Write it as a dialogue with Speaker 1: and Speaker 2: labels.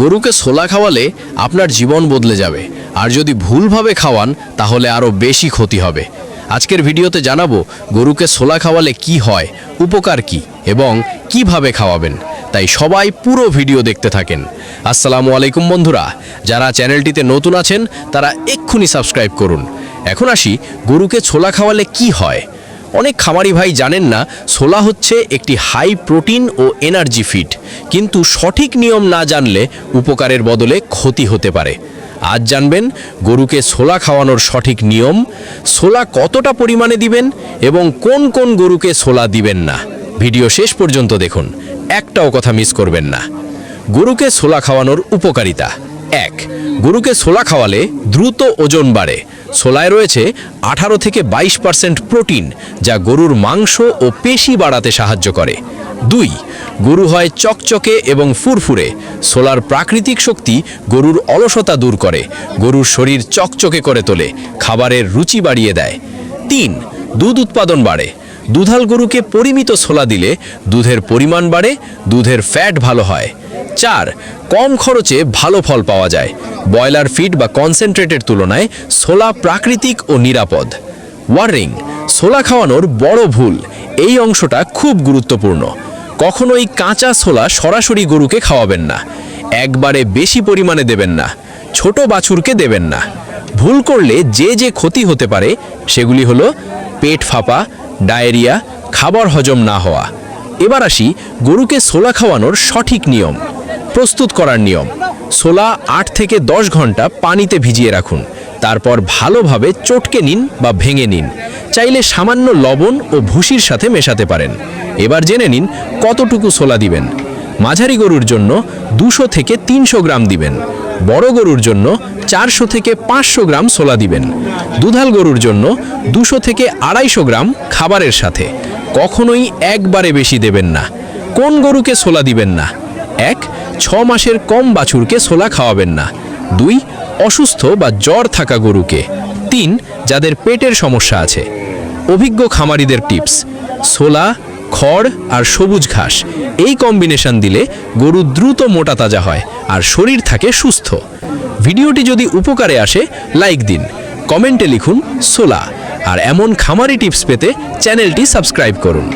Speaker 1: গরুকে ছোলা খাওয়ালে আপনার জীবন বদলে যাবে, আর যদি ভুলভাবে খাওয়ান তাহলে আরও বেশি ক্ষতি হবে। আজকের ভিডিওতে জানাবো গরুকে ছোলা খাওয়ালে কি হয়, উপকার কি এবং কিভাবে খাওয়াবেন। তাই সবাই পুরো ভিডিও দেখতে থাকেন। আসসালামু আলাইকুম বন্ধুরা, যারা চ্যানেলটিতে নতুন আছেন তারা এক্ষুনি সাবস্ক্রাইব করুন। এখন আসি গরুকে ছোলা খাওয়ালে কি হয়। অনেক খামারি ভাই জানেন না ছোলা হচ্ছে একটি হাই প্রোটিন ও এনার্জি ফিড, কিন্তু সঠিক নিয়ম না জানলে উপকারের বদলে ক্ষতি হতে পারে। আজ জানবেন গরুকে ছোলা খাওয়ানোর সঠিক নিয়ম, ছোলা কতটা পরিমাণে দিবেন এবং কোন কোন গরুকে ছোলা দিবেন না। ভিডিও শেষ পর্যন্ত দেখুন, একটাও কথা মিস করবেন না। গরুকে ছোলা খাওয়ানোর উপকারিতা। 1. গরুকে ছোলা খাওয়ালে দ্রুত ওজন বাড়ে। ছোলায় রয়েছে 18 থেকে 22% প্রোটিন, যা গরুর মাংস ও পেশি বাড়াতে সাহায্য করে। 2. গরু হয় চকচকে এবং ফুরফুরে। ছোলার প্রাকৃতিক শক্তি গরুর অলসতা দূর করে, গরুর শরীর চকচকে করে তোলে, খাবারের রুচি বাড়িয়ে দেয়। 3. দুধ উৎপাদন বাড়ে। দুধাল গরুকে পরিমিত ছোলা দিলে দুধের পরিমাণ বাড়ে, দুধের ফ্যাট ভালো হয়। 4. কম খরচে ভালো ফল পাওয়া যায়। ব্রয়লার ফিড বা কনসেন্ট্রেটের তুলনায় ছোলা প্রাকৃতিক ও নিরাপদ। ওয়ার্নিং: ছোলা খাওয়ানোর বড় ভুল, এই অংশটা খুব গুরুত্বপূর্ণ। কখনোই কাঁচা ছোলা সরাসরি গরুকে খাওয়াবেন না। একবারে বেশি পরিমাণে দেবেন না। ছোট বাছুরকে দেবেন না। ভুল করলে যে ক্ষতি হতে পারে সেগুলি হলো পেট ফাঁপা, ডায়রিয়া, খাবার হজম না হওয়া। এবার আসি গরুকে ছোলা খাওয়ানোর সঠিক নিয়ম। প্রস্তুত করার নিয়ম: ছোলা 8 থেকে 10 ঘন্টা পানিতে ভিজিয়ে রাখুন। তারপর ভালোভাবে চটকে নিন বা ভেঙে নিন। চাইলে সামান্য লবণ ও ভুসির সাথে মেশাতে পারেন। এবার জেনে নিন কতটুকু ছোলা দিবেন। মাঝারি গরুর জন্য 200 থেকে 300 গ্রাম দিবেন। বড় গরুর জন্য 400 থেকে 500 গ্রাম ছোলা দিবেন। দুধাল গরুর জন্য 200 থেকে 250 গ্রাম খাবারের সাথে। কখনোই একবারে বেশি দেবেন না। কোন গরুকে ছোলা দিবেন না? 1. 6 মাসের কম বাছুরকে ছোলা খাওয়াবেন না। 2. অসুস্থ বা জ্বর থাকা গরুকে। 3. যাদের পেটের সমস্যা আছে। অভিজ্ঞ খামারিদের টিপস: ছোলা, খড় আর সবুজ ঘাস, এই কম্বিনেশন দিলে গরু দ্রুত মোটা তাজা হয় আর শরীর থাকে সুস্থ। ভিডিওটি যদি উপকারে আসে লাইক দিন, কমেন্টে লিখুন ছোলা, আর এমন খামারি টিপস পেতে চ্যানেলটি সাবস্ক্রাইব করুন।